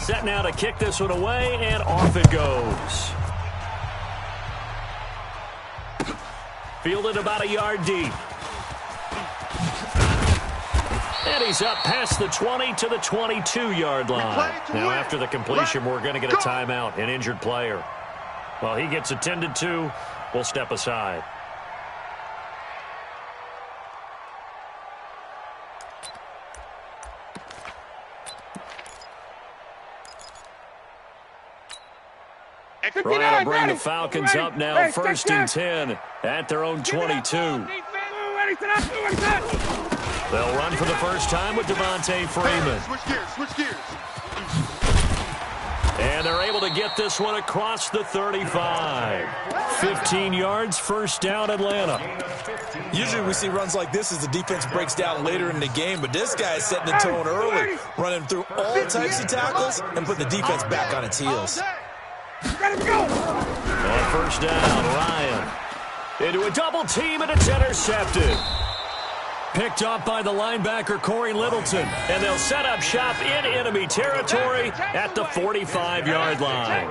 Set now to kick this one away, and off it goes. Fielded about a yard deep. And he's up past the 20 to the 22-yard line. Now, after the completion, we're going to get a timeout, an injured player. Well, he gets attended to. We'll step aside. Ryan will bring the Falcons up now, first and 10 at their own 22. They'll run for the first time with Devontae Freeman. Switch gears. And they're able to get this one across the 35. 15 yards, first down, Atlanta. Usually we see runs like this as the defense breaks down later in the game, but this guy is setting the tone early, running through all types of tackles and putting the defense back on its heels. On first down, Ryan into a double team, and it's intercepted. Picked off by the linebacker, Corey Littleton. And they'll set up shop in enemy territory at the 45-yard line.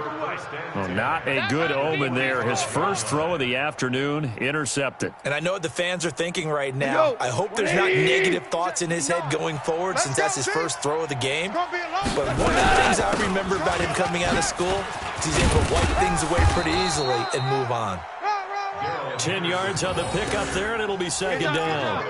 Well, not a good omen there. His first throw of the afternoon, intercepted. And I know what the fans are thinking right now. I hope there's not negative thoughts in his head going forward since that's his first throw of the game. But one of the things I remember about him coming out of school is he's able to wipe things away pretty easily and move on. 10 yards on the pickup there, and it'll be second down.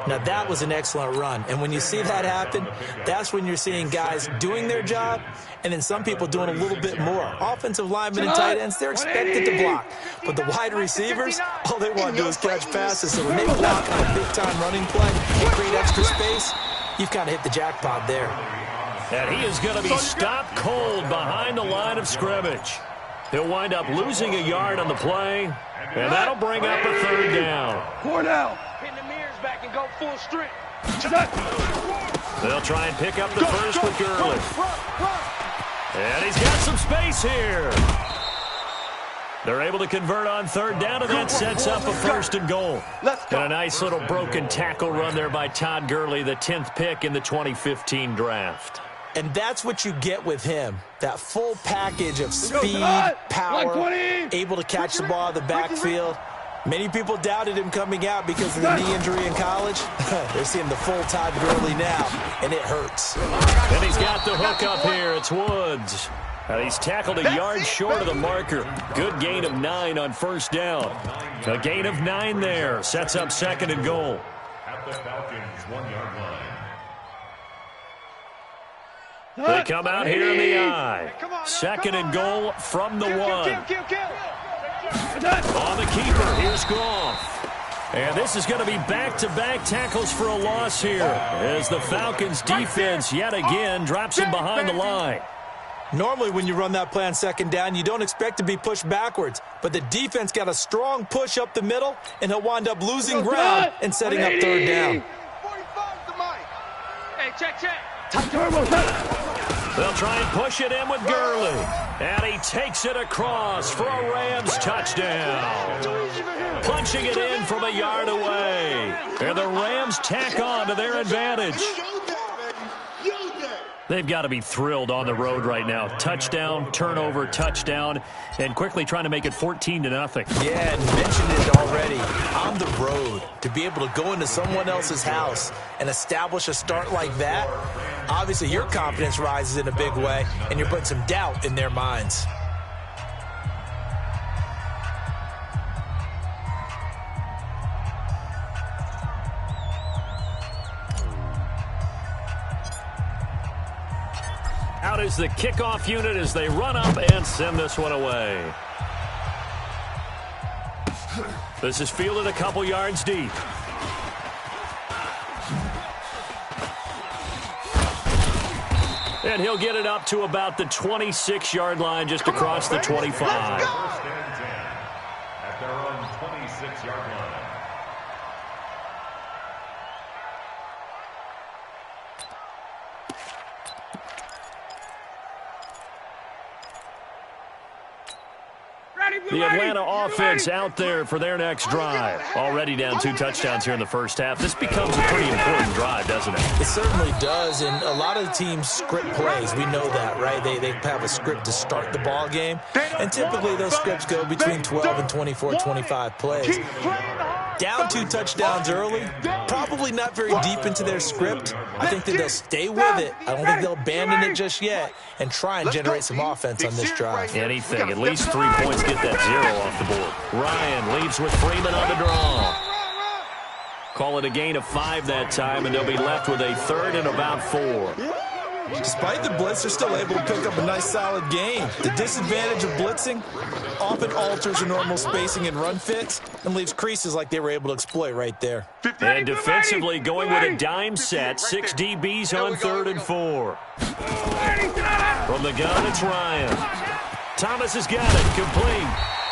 Now, that was an excellent run. And when you see that happen, that's when you're seeing guys doing their job and then some people doing a little bit more. Offensive linemen and tight ends, they're expected to block. But the wide receivers, all they want to do is catch passes. So when they block on a big-time running play and create extra space, you've kind of hit the jackpot there. And he is going to be stopped cold behind the line of scrimmage. He'll wind up losing a yard on the play, and that'll bring up a third down. Cornell. Back and go full strength. They'll try and pick up the first with Gurley. And he's got some space here. They're able to convert on third down, and that sets up a first and goal. And a nice little broken tackle run there by Todd Gurley, the 10th pick in the 2015 draft. And that's what you get with him, that full package of speed, power, able to catch the ball out of the backfield. Many people doubted him coming out because of the knee injury in college. They're seeing the full Todd Gurley now, and it hurts. And he's got the hook up here. It's Woods. And he's tackled a yard short of the marker. Good gain of 9 on first down. A gain of 9 there. Sets up second and goal. At the Falcons' 1-yard line. They come out here in the eye. Second and goal from the 1. On the keeper, here's Goff. And this is going to be back-to-back tackles for a loss here as the Falcons' defense yet again drops him behind the line. Normally when you run that play on second down, you don't expect to be pushed backwards. But the defense got a strong push up the middle, and he'll wind up losing ground and setting up third down. 45's the mic. Hey, check. They'll try and push it in with Gurley. And he takes it across for a Rams touchdown. Punching it in from a yard away. And the Rams tack on to their advantage. They've got to be thrilled on the road right now. Touchdown, turnover, touchdown, and quickly trying to make it 14-0. Yeah, and mentioned it already. On the road, to be able to go into someone else's house and establish a start like that, obviously your confidence rises in a big way, and you're putting some doubt in their minds. Out is the kickoff unit as they run up and send this one away. This is fielded a couple yards deep. And he'll get it up to about the 26-yard line, just across the 25. First and 10 at their own 26-yard line. The Atlanta offense out there for their next drive. Already down 2 touchdowns here in the first half. This becomes a pretty important drive, doesn't it? It certainly does, and a lot of the teams script plays. We know that, right? They have a script to start the ball game, and typically those scripts go between 12 and 24, 25 plays. Down 2 touchdowns early, probably not very deep into their script. I think that they'll stay with it. I don't think they'll abandon it just yet and try and generate some offense on this drive. Anything, at least 3 points, get that 0 off the board. Ryan leads with Freeman on the draw. Call it a gain of 5 that time, and they'll be left with a 3rd and about 4. Despite the blitz, they're still able to pick up a nice, solid gain. The disadvantage of blitzing often alters the normal spacing and run fits and leaves creases like they were able to exploit right there. And defensively going with a dime set, 6 DBs on 3rd and 4. From the gun, it's Ryan. Thomas has got it, complete.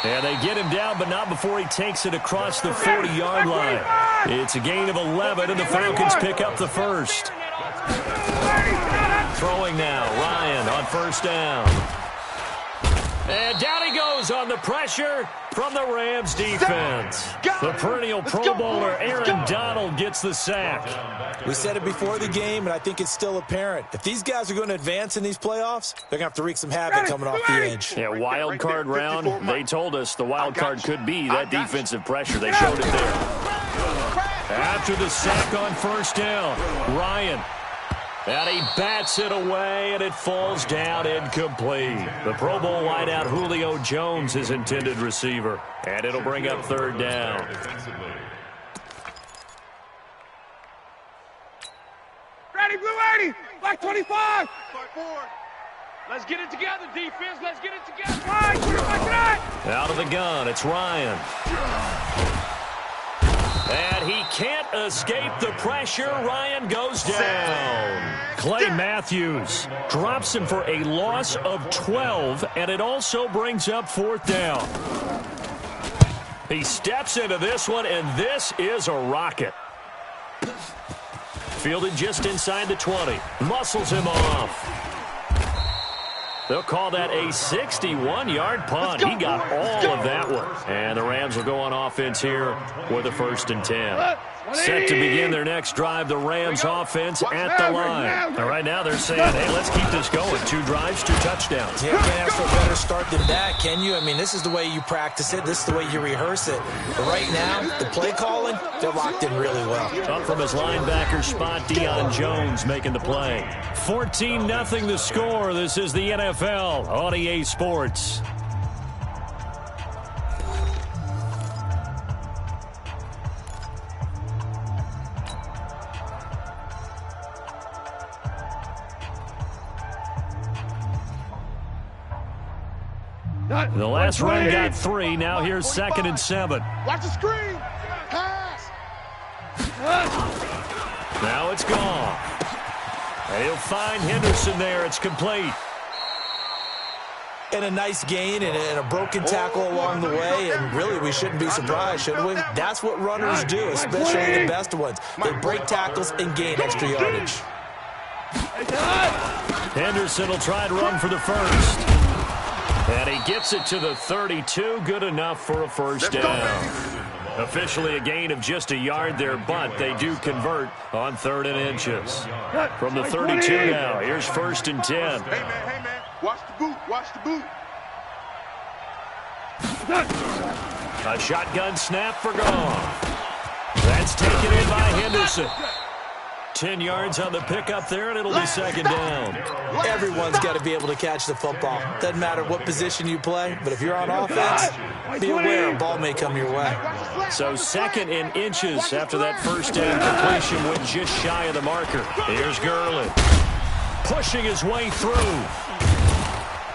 And they get him down, but not before he takes it across the 40-yard line. It's a gain of 11, and the Falcons pick up the first. Throwing now, Ryan on 1st down. And down he goes on the pressure from the Rams defense. The perennial Pro Bowler Aaron Donald gets the sack. We said it before the game, and I think it's still apparent. If these guys are going to advance in these playoffs, they're going to have to wreak some havoc coming off the edge. Yeah, wild card round. They told us the wild card could be that defensive pressure. They showed it there. After the sack on 1st down, Ryan. And he bats it away, and it falls down incomplete. The Pro Bowl wideout Julio Jones, his intended receiver. And it'll bring up 3rd down. Ready, blue 80, black 25. Let's get it together, defense. Let's get it together. Out of the gun, it's Ryan. And he can't escape the pressure. Ryan goes down. Clay Matthews drops him for a loss of 12, and it also brings up 4th down. He steps into this one, and this is a rocket. Fielded just inside the 20. Muscles him off. They'll call that a 61-yard punt. He got all of that one. And the Rams will go on offense here with a 1st and 10. Set to begin their next drive, the Rams offense at the line. And right now they're saying, hey, let's keep this going. 2 drives, 2 touchdowns. Yeah, can't ask for a better start than that, can you? I mean, this is the way you practice it. This is the way you rehearse it. But right now, the play calling, they're locked in really well. Up from his linebacker spot, Deion Jones making the play. 14-0 the score. This is the NFL on EA Sports. The last run got 3. Now here's 2nd and 7. Watch the screen. Pass. Now it's gone. And he'll find Henderson there. It's complete. And a nice gain and a broken tackle along the way. And really, we shouldn't be surprised, should we? That's what runners do, especially the best ones. They break tackles and gain extra yardage. Henderson will try to run for the 1st. And he gets it to the 32. Good enough for a 1st down. Officially a gain of just a yard there, but they do convert on 3rd and inches. From the 32 now, here's 1st and 10. Hey, man. Watch the boot. Watch the boot. A shotgun snap for Goff. That's taken in by Henderson. 10 yards on the pickup there, and it'll be 2nd down. Everyone's got to be able to catch the football. Doesn't matter what position you play, but if you're on offense, be aware a ball may come your way. So 2nd and inches after that 1st down completion went just shy of the marker. Here's Gurley pushing his way through.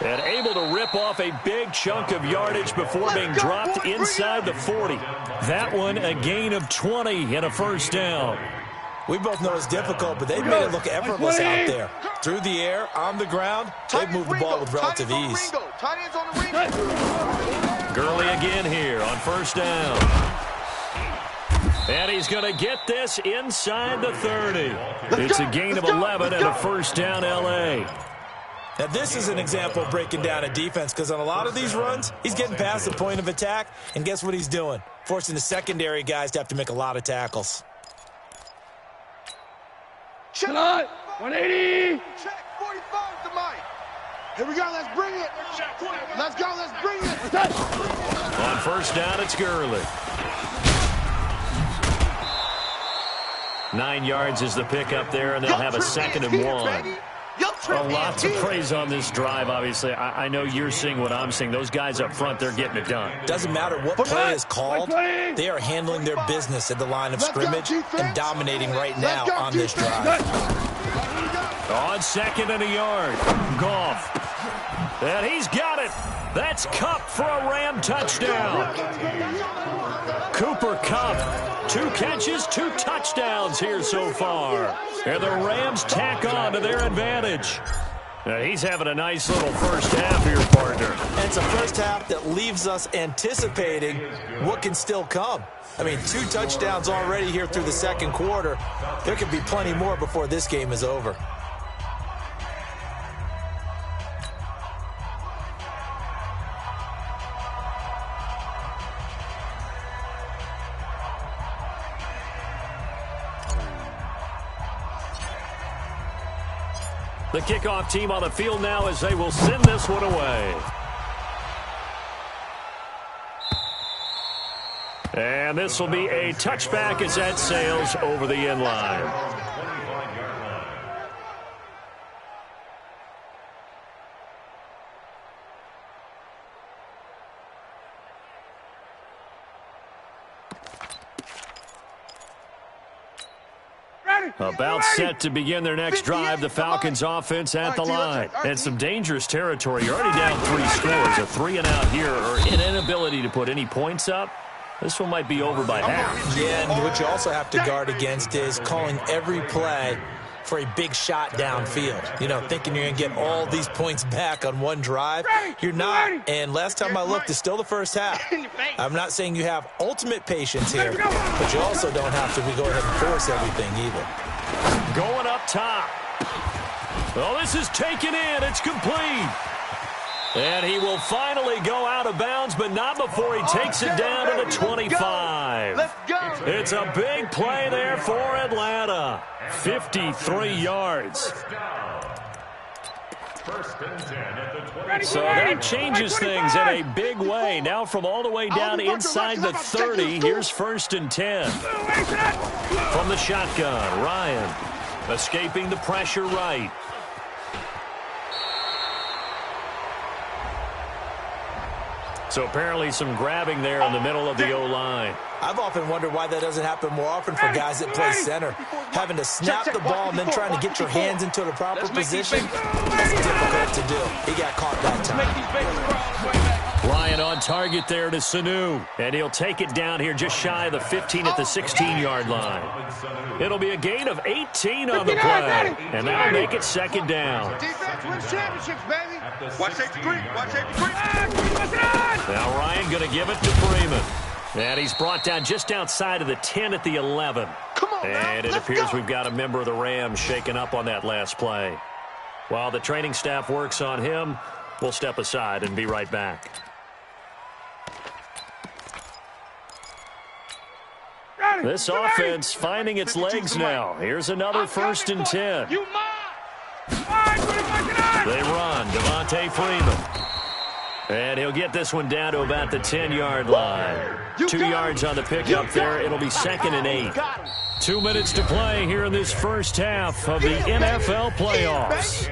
And able to rip off a big chunk of yardage before being dropped inside the 40. That one a gain of 20 and a 1st down. We both know it's difficult, but they've made it look effortless out there. Through the air, on the ground, they've moved the ball with relative ease. Gurley again here on 1st down. And he's going to get this inside the 30. It's a gain of 11 and a 1st down, L.A. Now, this is an example of breaking down a defense because on a lot of these runs, he's getting past the point of attack, and guess what he's doing? Forcing the secondary guys to have to make a lot of tackles. Check 180. Check 45 to Mike. Here we go. Let's bring it. Let's go. Let's bring it. On first down, it's Gurley. 9 yards is the pickup there, and they'll have a 2nd and 1. A lot to praise on this drive, obviously. I know you're seeing what I'm seeing. Those guys up front, they're getting it done. Doesn't matter what play is called. They are handling their business at the line of scrimmage and dominating right now on this drive. On 2nd and a yard. Goff. And he's got it. That's Kupp for a Ram touchdown. Cooper Kupp, 2 catches, 2 touchdowns here so far. And the Rams tack on to their advantage. Now he's having a nice little first half here, partner. And it's a first half that leaves us anticipating what can still come. I mean, 2 touchdowns already here through the 2nd quarter. There could be plenty more before this game is over. The kickoff team on the field now as they will send this one away. And this will be a touchback as that sails over the end line. About set to begin their next drive, the Falcons offense at the line. And some dangerous territory. You're already down 3 scores. A 3 and out here, or an inability to put any points up. This one might be over by half. Yeah, and what you also have to guard against is calling every play for a big shot downfield. You know, thinking you're going to get all these points back on one drive. You're not. And last time I looked, it's still the first half. I'm not saying you have ultimate patience here, but you also don't have to go ahead and force everything either. Going up top. Well, this is taken in. It's complete. And he will finally go out of bounds, but not before he takes it down to the 25. Let's go. It's a big play there for Atlanta. 53 yards. So that changes things in a big way. Now from all the way down inside the 30, here's 1st and 10. From the shotgun, Ryan escaping the pressure right. So apparently some grabbing there in the middle of the O-line. I've often wondered why that doesn't happen more often for guys that play center. Having to snap the ball and then trying to get your hands into the proper position, that's difficult to do. He got caught that time. Ryan on target there to Sanu. And he'll take it down here just shy of the 15 at the 16-yard line. It'll be a gain of 18 on the play. And that'll make it 2nd down. Defense wins championships, baby. Watch safety creep. Watch safety creep. Now Ryan going to give it to Freeman. And he's brought down just outside of the 10 at the 11. And it appears we've got a member of the Rams shaken up on that last play. While the training staff works on him, we'll step aside and be right back. This offense finding its legs now. Here's another 1st and 10. They run. Devontae Freeman. And he'll get this one down to about the 10-yard line. 2 yards on the pickup there. It'll be 2nd and 8. 2 minutes to play here in this first half of the NFL playoffs.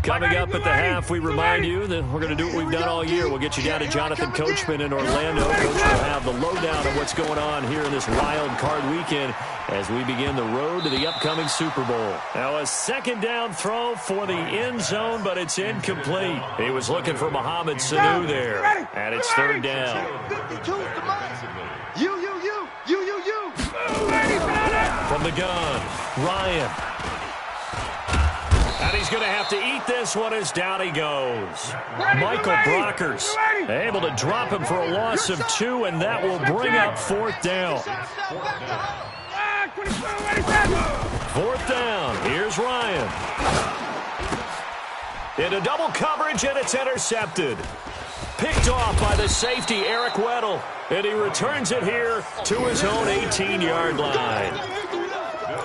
Coming up at the half, we remind you that we're going to do what we've done all year. We'll get you down to Jonathan Coachman in Orlando. Coach will have the lowdown on what's going on here in this wild card weekend as we begin the road to the upcoming Super Bowl. Now a 2nd down throw for the end zone, but it's incomplete. He was looking for Mohamed Sanu there, and it's 3rd down. From the gun, Ryan. And he's going to have to eat this one as down he goes. Michael Brockers able to drop him for a loss of 2, and that will bring up 4th down. 4th down. Here's Ryan. Into double coverage, and it's intercepted. Picked off by the safety, Eric Weddle. And he returns it here to his own 18-yard line.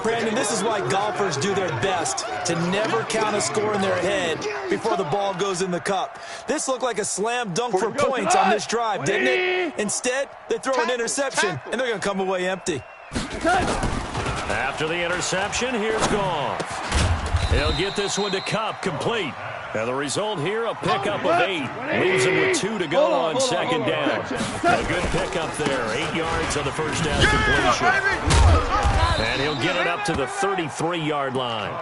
Brandon, this is why golfers do their best to never count a score in their head before the ball goes in the cup. This looked like a slam dunk for points on this drive, didn't it? Instead, they throw an interception, and they're going to come away empty. After the interception, here's Goff. He'll get this one to Kupp, complete. And the result here, a pickup of 8. Leaves him with 2 to go on 2nd down. A good pickup there. 8 yards on the first down completion. And he'll get it up to the 33-yard line.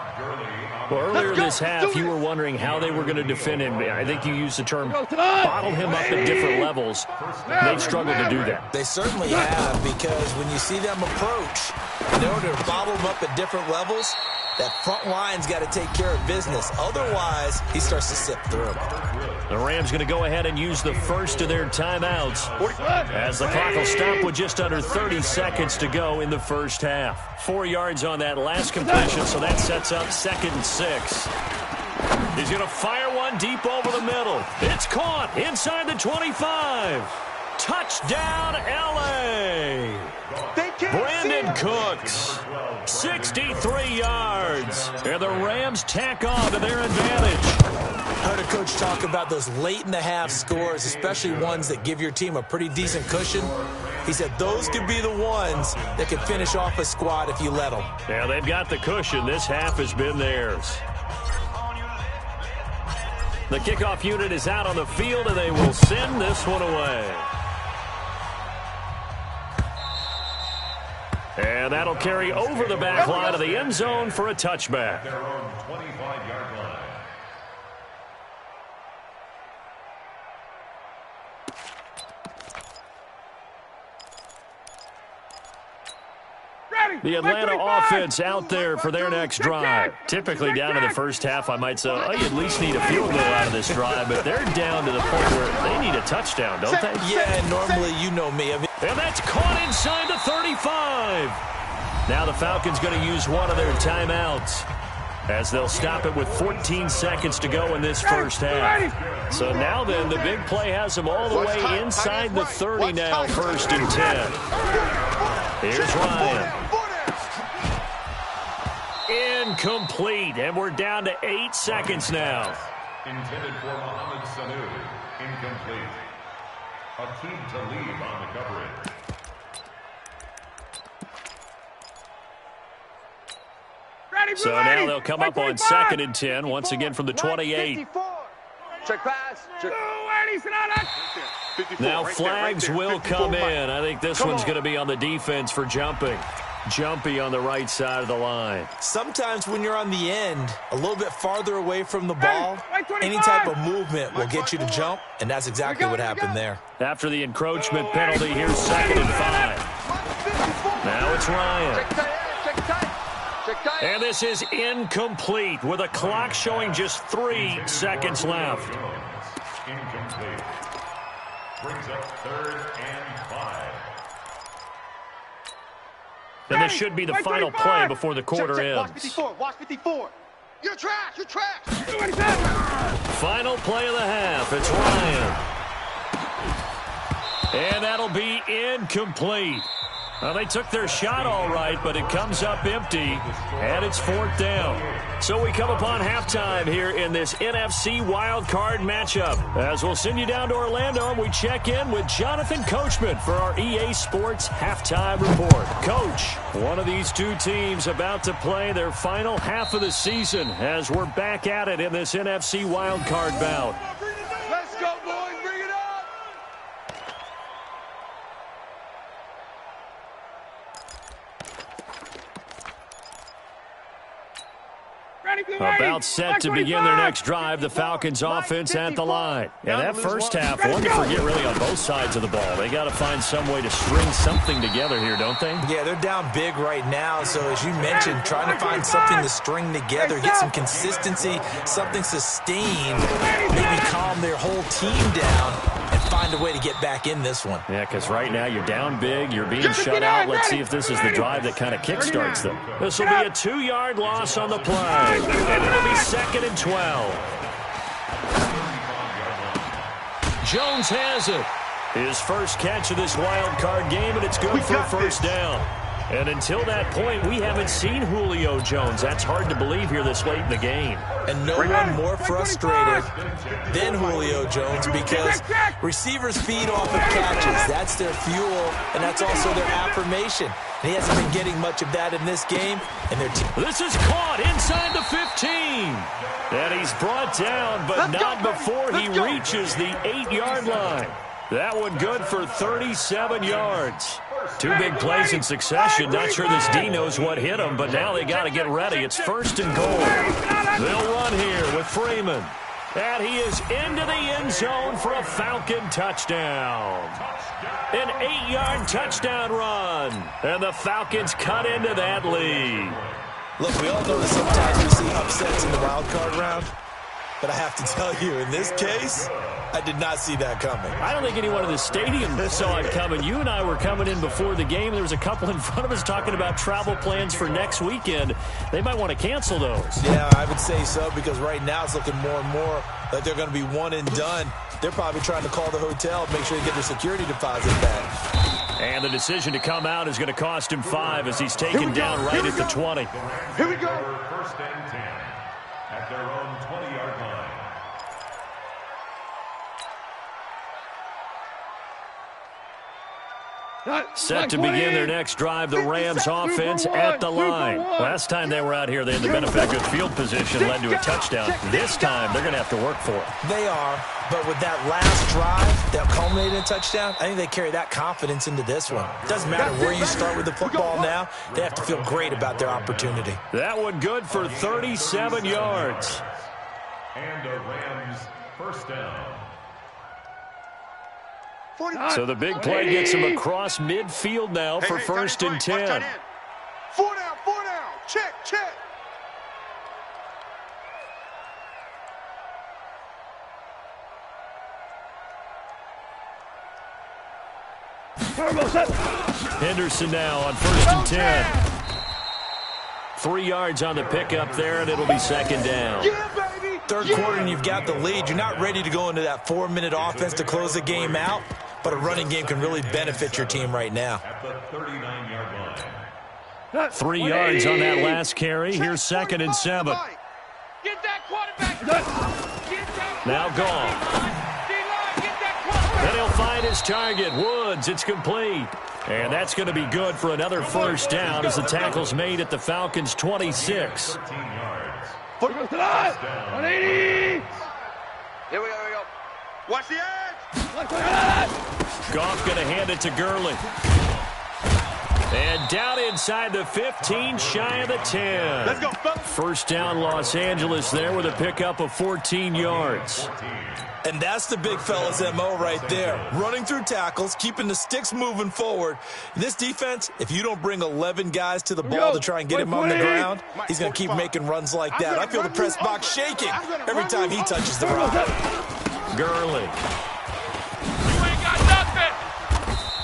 Well, earlier this half, you were wondering how they were going to defend him. I think you used the term bottle him up at different levels. They've struggled to do that. They certainly have, because when you see them approach, in order to bottle him up at different levels, that front line's got to take care of business. Otherwise, he starts to slip through. The Rams going to go ahead and use the first of their timeouts as the clock will stop with just under 30 seconds to go in the first half. 4 yards on that last completion, so that sets up 2nd and 6. He's going to fire one deep over the middle. It's caught inside the 25. Touchdown, L.A. Brandon Cooks, 63 yards, and the Rams tack on to their advantage. I heard a coach talk about those late-in-the-half scores, especially ones that give your team a pretty decent cushion. He said those could be the ones that could finish off a squad if you let them. Yeah, they've got the cushion. This half has been theirs. The kickoff unit is out on the field, and they will send this one away. And that'll carry over the back line of the end zone for a touchback. Their own 25-yard line. The Atlanta offense out there for their next drive. Typically down in the first half, I might say, oh, you at least need a field goal out of this drive, but they're down to the point where they need a touchdown, don't they? Yeah, normally, you know me. And that's caught inside the 35. Now the Falcons going to use one of their timeouts as they'll stop it with 14 seconds to go in this first half. So now then, the big play has them all the way inside the 30 now, 1st and 10. Here's Ryan. Incomplete, and we're down to 8 seconds now. Intended for Mohamed Sanu. Incomplete. Akeem Talib on the coverage. So now they'll come up on 2nd and 10, once again from the 28. Check pass. Check. Now flags will come in. I think this one's going to be on the defense for jumping. Jumpy on the right side of the line. Sometimes when you're on the end, a little bit farther away from the ball, any type of movement will get you to jump, and that's exactly what happened there. After the encroachment penalty, here's 2nd and 5. Now it's Ryan. And this is incomplete with a clock showing just 3 seconds left. Incomplete. Brings up 3rd and 5. And this should be the final play before the quarter ends. Watch 54. Watch 54. You're trash. You're trash. Final play of the half. It's Ryan. And that'll be incomplete. Well, they took their shot all right, but it comes up empty, and it's 4th down. So we come upon halftime here in this NFC wildcard matchup. As we'll send you down to Orlando, and we check in with Jonathan Coachman for our EA Sports Halftime Report. Coach, one of these two teams about to play their final half of the season as we're back at it in this NFC wildcard bout. Let's go, boys. Bring it up. About set to begin their next drive, the Falcons offense at the line. And that first half, one to forget really on both sides of the ball. They got to find some way to string something together here, don't they? Yeah, they're down big right now. So as you mentioned, trying to find something to string together, get some consistency, something sustained, maybe calm their whole team down and find a way to get back in this one. Yeah, because right now you're down big, you're being shut out. Let's see if this is the drive that kind of kickstarts them. This will be a 2-yard loss on the play, and it'll be 2nd and 12. Jones has it. His first catch of this wild card game, and it's good for a first down. And until that point, we haven't seen Julio Jones. That's hard to believe here this late in the game. And no one more frustrated than Julio Jones because receivers feed off of catches. That's their fuel, and that's also their affirmation. And he hasn't been getting much of that in this game. And their team. This is caught inside the 15. And he's brought down, but not before he reaches the 8-yard line. That one good for 37 yards. 2 big plays in succession. Not sure this D knows what hit him, but now they got to get ready. It's 1st and goal. They'll run here with Freeman. And he is into the end zone for a Falcon touchdown. An 8-yard touchdown run. And the Falcons cut into that lead. Look, we all know that sometimes we see upsets in the wild card round. But I have to tell you, in this case, I did not see that coming. I don't think anyone in the stadium saw it coming. You and I were coming in before the game. There was a couple in front of us talking about travel plans for next weekend. They might want to cancel those. Yeah, I would say so because right now it's looking more and more like they're going to be one and done. They're probably trying to call the hotel, make sure they get their security deposit back. And the decision to come out is going to cost him 5 as he's taken down right at the 20. Here we go. 1st and 10 at their own 20-yard line. Set to begin their next drive, the Rams offense at the line. Last time they were out here, they had the benefit of good field position, led to a touchdown. This time, they're going to have to work for it. They are, but with that last drive that culminated in a touchdown, I think they carry that confidence into this one. It doesn't matter where you start with the football now. They have to feel great about their opportunity. That one good for 37 yards. And a Rams first down. So the big play gets him across midfield now for 1st and 10. 4 down, 4 down. Check, check. Henderson now on 1st and 10. 3 yards on the pickup there, and it'll be 2nd down. Third quarter and you've got the lead. You're not ready to go into that 4-minute offense to close the game out, but a running game can really benefit your team right now. At the 39-yard line. 3 yards on that last carry. Here's 2nd and 7. Get that quarterback. Now gone. Then he'll find his target, Woods. It's complete. And that's going to be good for another first down as the tackle's made at the Falcons' 26. 13 yards. 180. Here we go. Watch the edge. Goff going to hand it to Gurley. And down inside the 15, shy of the 10. Let's go, fellas. First down, Los Angeles there with a pickup of 14 yards. And that's the big fella's MO right there. Running through tackles, keeping the sticks moving forward. This defense, if you don't bring 11 guys to the ball to try and get him on the ground, he's going to keep making runs like that. I feel the press box shaking every time he touches the rock. Gurley. You ain't got nothing.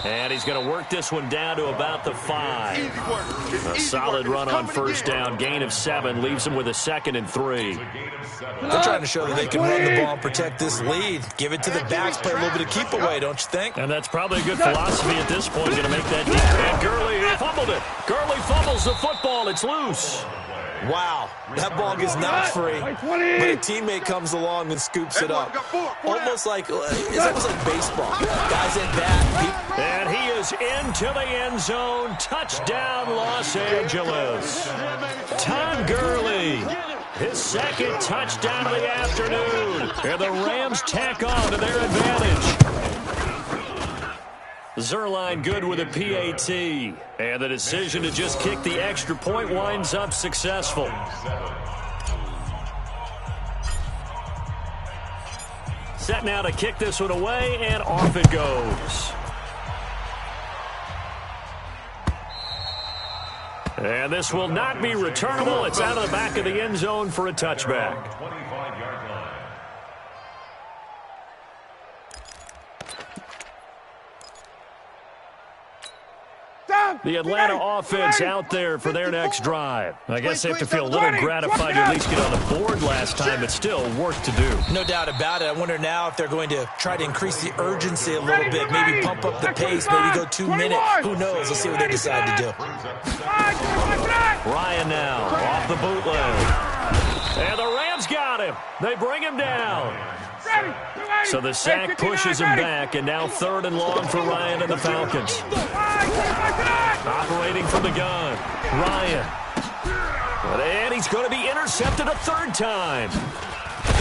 And he's going to work this one down to about the 5. A solid run on first down. Gain of 7 leaves him with a 2nd and 3. They're trying to show that they can run the ball and protect this lead. Give it to the backs, play a little bit of keep away, don't you think? And that's probably a good philosophy at this point, going to make that deep. And Gurley fumbled it. Gurley fumbles the football. It's loose. Wow, that ball gets knocked free, but a teammate comes along and scoops it up. It's almost like baseball. Guys at bat. And he is into the end zone. Touchdown, Los Angeles. Todd Gurley, his 2nd touchdown of the afternoon. And the Rams tack on to their advantage. Zerline good with a PAT. And the decision to just kick the extra point winds up successful. set now to kick this one away, and off it goes. And this will not be returnable. It's out of the back of the end zone for a touchback. 25-yard line. The Atlanta offense out there for their next drive. I guess they have to feel a little gratified to at least get on the board last time, but still work to do. No doubt about it. I wonder now if they're going to try to increase the urgency a little bit, maybe pump up the pace, maybe go 2 minutes. Who knows? Let's see what they decide to do. Ryan now off the bootleg. And the Rams got him. They bring him down. So the sack pushes him back, and now 3rd and long for Ryan and the Falcons. Operating from the gun, Ryan. And he's going to be intercepted a 3rd time.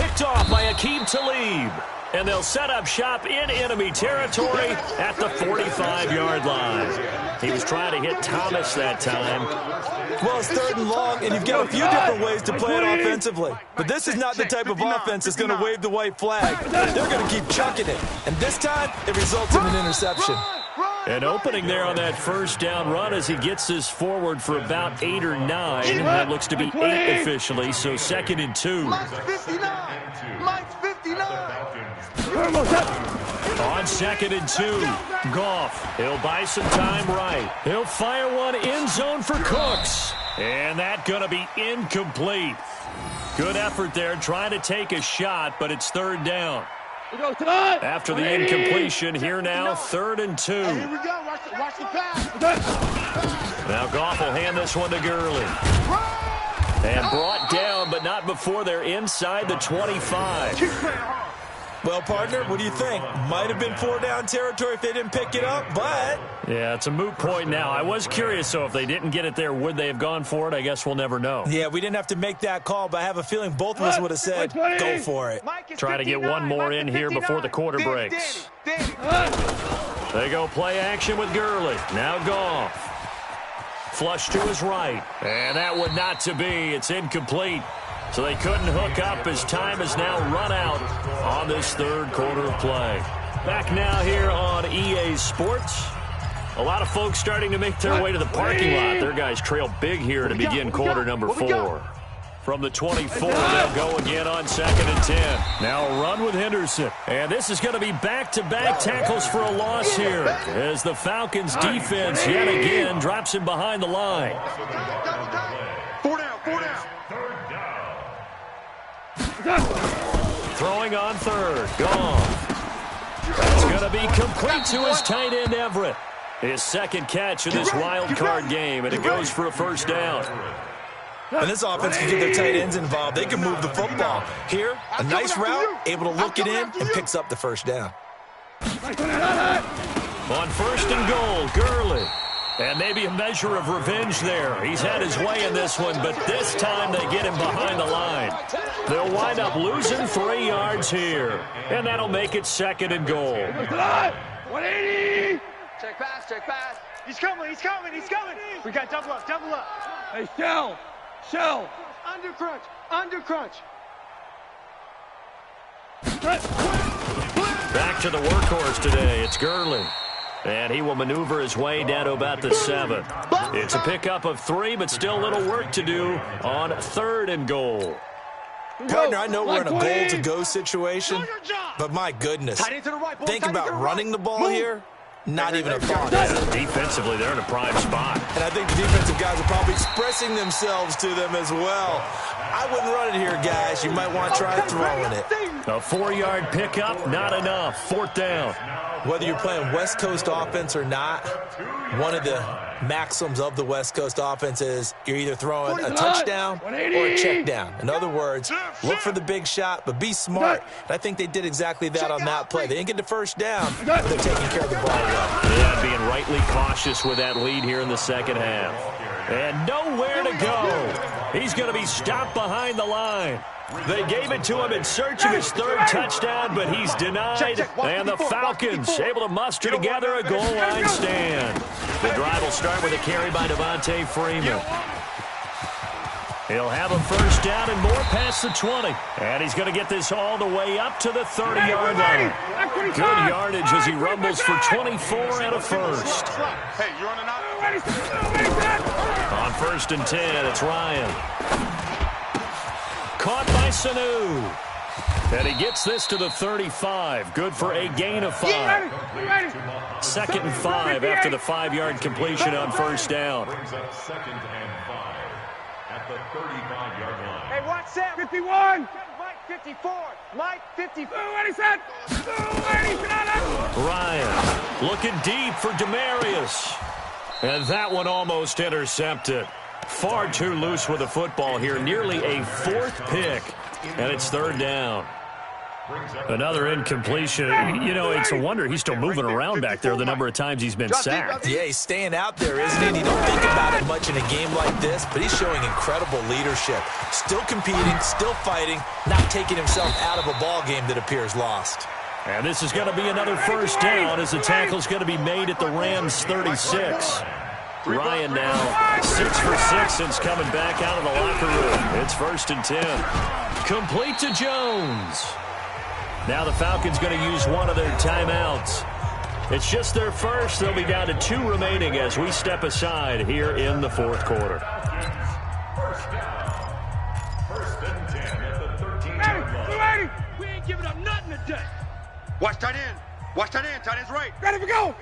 Picked off by Aqib Talib. And they'll set up shop in enemy territory at the 45-yard line. He was trying to hit Thomas that time. Well, it's 3rd and long, and you've got a few different ways to play it offensively. But this is not the type of offense that's going to wave the white flag. They're going to keep chucking it. And this time, it results in an interception. An opening there on that 1st down run as he gets this forward for about 8 or 9. That looks to be 8 officially, so 2nd and 2. Mike's 59. Mike's 59. On 2nd and 2, Goff. He'll buy some time right. He'll fire one end zone for Cooks. And that's going to be incomplete. Good effort there trying to take a shot, but it's 3rd down. After the incompletion, here now, 3rd and 2. Here we go. Watch the pass. Now Goff will hand this one to Gurley. And brought down, but not before they're inside the 25. Well, partner, what do you think? Might have been 4-down territory if they didn't pick it up, but... Yeah, it's a moot point now. I was curious, so if they didn't get it there, would they have gone for it? I guess we'll never know. Yeah, we didn't have to make that call, but I have a feeling both of us would have said, go for it. Try to get one more in here before the quarter breaks. They go play action with Gurley. Now Goff. Flush to his right. And that would not to be. It's incomplete. So they couldn't hook up as time has now run out on this 3rd quarter of play. Back now here on EA Sports. A lot of folks starting to make their way to the parking lot. Their guys trail big here to begin quarter number 4. From the 24, they'll go again on 2nd and 10. Now a run with Henderson. And this is going to be back-to-back tackles for a loss here as the Falcons defense yet again drops him behind the line. 4 down, 4 down. Throwing on 3rd. Goff. That's going to be complete to his tight end, Everett. His 2nd catch in this wild card game, and it goes for a 1st down. And this offense can get their tight ends involved. They can move the football. Here, a nice route, able to look it in, and picks up the 1st down. On 1st and goal, Gurley. And maybe a measure of revenge there. He's had his way in this one, but this time they get him behind the line. They'll wind up losing 3 yards here. And that'll make it 2nd and goal. 180! Check pass. He's coming. We got double up. Hey, Shell. Under crunch. Back to the workhorse today. It's Gurley. And he will maneuver his way down to about the 7. It's a pickup of 3, but still a little work to do on 3rd and goal. Partner, I know we're in a goal-to-go situation, but my goodness, think about running the ball here. Not even a thought. Yeah, defensively, they're in a prime spot. And I think the defensive guys are probably expressing themselves to them as well. I wouldn't run it here, guys. You might want to try throwing it. A 4-yard pickup, not enough. 4th down. Whether you're playing West Coast offense or not, one of the maxims of the West Coast offense is you're either throwing a touchdown or a check down. In other words, look for the big shot, but be smart. And I think they did exactly that on that play. They didn't get the 1st down, but they're taking care of the ball well. Yeah, being rightly cautious with that lead here in the 2nd half. And nowhere to go. He's going to be stopped behind the line. They gave it to him in search of his 3rd touchdown, but he's denied. And the Falcons able to muster together a goal line stand. The drive will start with a carry by Devontae Freeman. He'll have a first down and more past the 20. And he's going to get this all the way up to the 30-yard line. Good yardage as he rumbles for 24 and a first. Hey, you're on the knock. On 1st and 10, it's Ryan. Caught by Sanu. And he gets this to the 35. Good for a gain of 5. 2nd and 5 after the 5-yard completion on first down. Brings up 2nd and 5 at the 35-yard line. Hey, watch that. 51. Mike 54. Mike 54. What he said. Ryan looking deep for Demarius. And that one almost intercepted. Far too loose with the football here. Nearly a 4th pick. And it's 3rd down. Another incompletion. You know, it's a wonder he's still moving around back there the number of times he's been sacked. Yeah, he's staying out there, isn't he? And you don't think about it much in a game like this, but he's showing incredible leadership. Still competing, still fighting, not taking himself out of a ball game that appears lost. And this is going to be another first down as the tackle's going to be made at the Rams' 36. Ryan now 6 for 6 since coming back out of the locker room. It's 1st and 10. Complete to Jones. Now the Falcons going to use one of their timeouts. It's just their first. They'll be down to 2 remaining as we step aside here in the 4th quarter. First down. 1st and 10 at the 13-yard line. We ain't giving up nothing today. Watch tight end. Watch tight end. Tight end's right. Ready to go.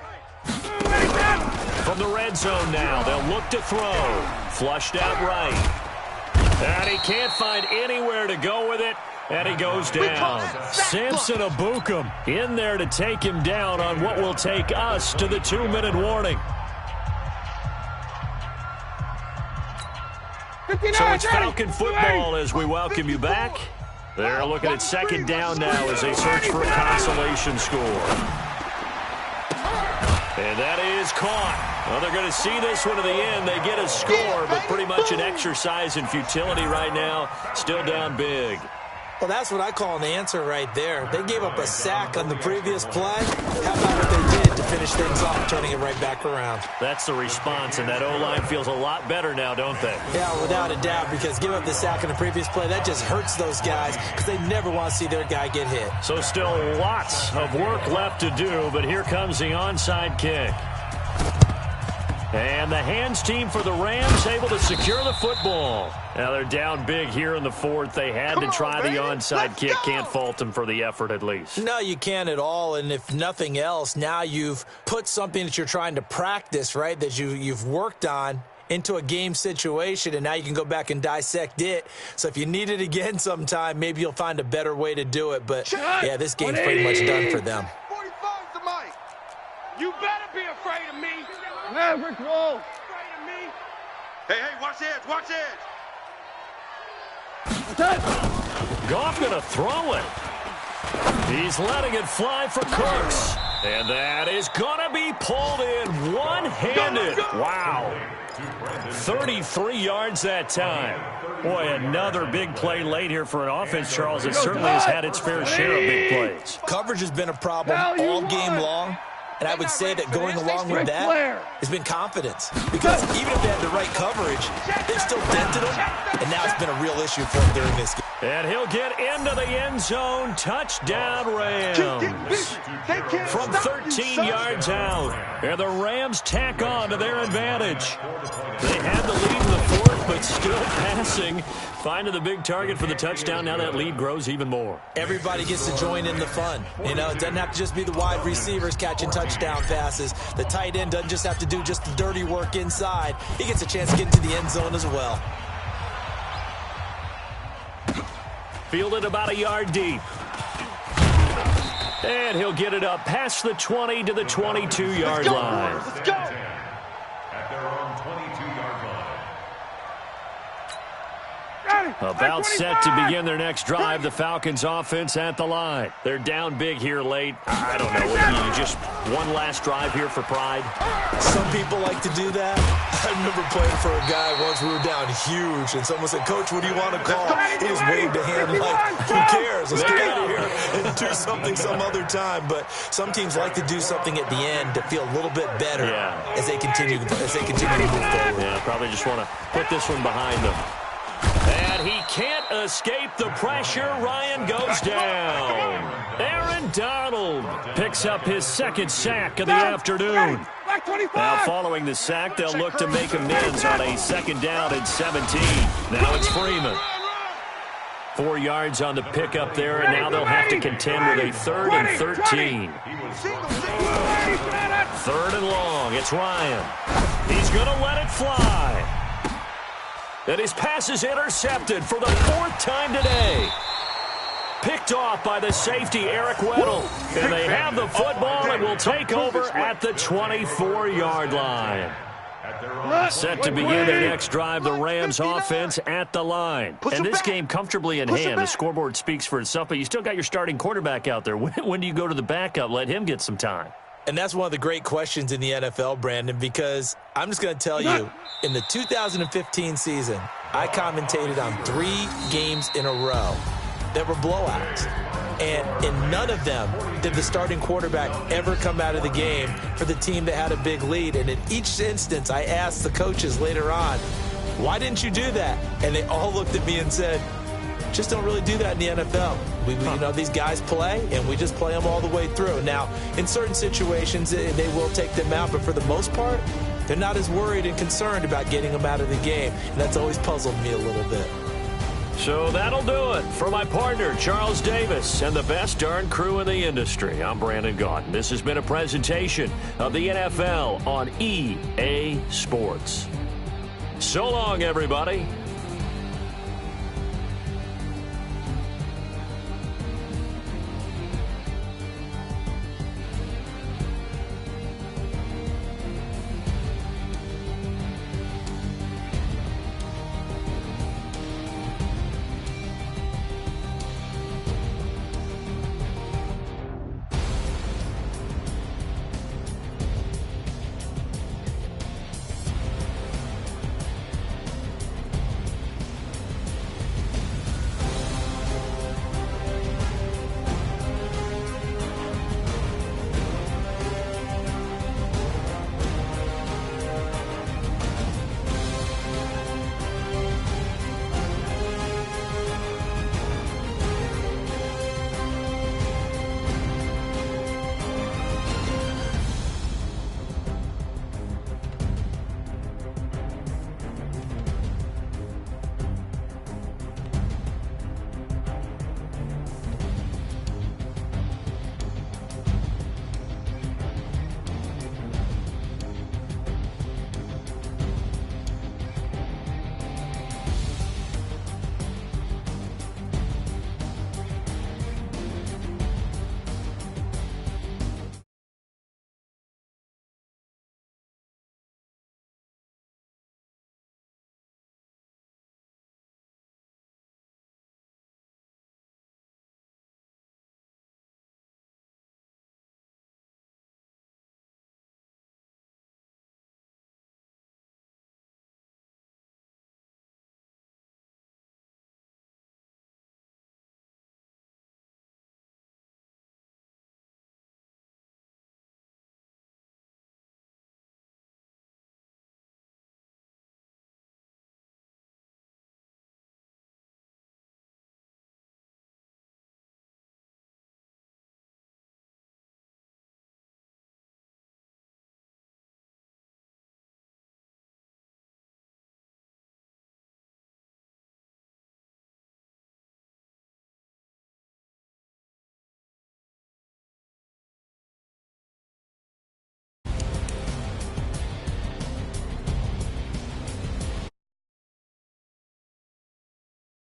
From the red zone now, they'll look to throw. Flushed out right. And he can't find anywhere to go with it. And he goes down. Samson Abukum in there to take him down on what will take us to the 2-minute warning. So it's Falcon football as we welcome you back. They're looking at 2nd down now as they search for a consolation score. And that is caught. Well, they're going to see this one to the end. They get a score, but pretty much an exercise in futility right now. Still down big. Well, that's what I call an answer right there. They gave up a sack on the previous play. How about what they did to finish things off, turning it right back around? That's the response, and that O-line feels a lot better now, don't they? Yeah, without a doubt, because give up the sack on the previous play, that just hurts those guys because they never want to see their guy get hit. So still lots of work left to do, but here comes the onside kick. And the hands team for the Rams able to secure the football. Now they're down big here in the 4th. They had to try the onside kick. Can't fault them for the effort at least. No, you can't at all. And if nothing else, now you've put something that you're trying to practice, right, that you've worked on into a game situation, and now you can go back and dissect it. So if you need it again sometime, maybe you'll find a better way to do it. But, yeah, this game's pretty much done for them. 45 to Mike. You better be afraid of me. Never go. Afraid of me. Hey, watch the edge. Watch the edge. Goff going to throw it. He's letting it fly for Cooks. And that is going to be pulled in one-handed. Wow. 33 yards that time. Boy, another big play late here for an offense, Charles, that certainly has had its fair share of big plays. Coverage has been a problem all game long. And I would say that going along with that has been confidence. Because even if they had the right coverage, they've still dented them. And now it's been a real issue for them during this game. And he'll get into the end zone. Touchdown, Rams. From 13 yards out. And the Rams tack on to their advantage. They had the lead in the 4th, but still passing. Finding the big target for the touchdown. Now that lead grows even more. Everybody gets to join in the fun. You know, it doesn't have to just be the wide receivers catching touchdown passes. The tight end doesn't just have to do just the dirty work inside. He gets a chance to get into the end zone as well. Fielded about a yard deep. And he'll get it up past the 20 to the 22-yard line. Let's go. At their own 22-yard line. About set to begin their next drive. The Falcons offense at the line. They're down big here late. I don't know. You just one last drive here for pride? Some people like to do that. I remember playing for a guy once. We were down huge, and someone said, "Coach, what do you want to call?" He just waved a hand like, "Who cares? Let's get out of here and do something some other time." But some teams like to do something at the end to feel a little bit better as they continue to move forward. Yeah, probably just want to put this one behind them. And he can't escape the pressure. Ryan goes down. Aaron Donald picks up his second sack of the afternoon. Now following the sack, they'll look to make amends on a 2nd down and 17. Now it's Freeman. 4 yards on the pickup there, and now they'll have to contend with a 3rd and 13. 3rd and long. It's Ryan. He's going to let it fly. And his pass is intercepted for the 4th time today. Picked off by the safety, Eric Weddle. And they have the football and will take over at the 24-yard line. Set to begin their next drive, the Rams offense at the line. And this game comfortably in hand. The scoreboard speaks for itself, but you still got your starting quarterback out there. When do you go to the backup? Let him get some time. And that's one of the great questions in the NFL, Brandon, because I'm just going to tell you, in the 2015 season, I commentated on 3 games in a row that were blowouts. And in none of them did the starting quarterback ever come out of the game for the team that had a big lead. And in each instance, I asked the coaches later on, why didn't you do that? And they all looked at me and said, just don't really do that in the NFL. These guys play, and we just play them all the way through. Now, in certain situations, they will take them out, but for the most part, they're not as worried and concerned about getting them out of the game. And that's always puzzled me a little bit. So that'll do it for my partner, Charles Davis, and the best darn crew in the industry. I'm Brandon Gaudin. This has been a presentation of the NFL on EA Sports. So long, everybody.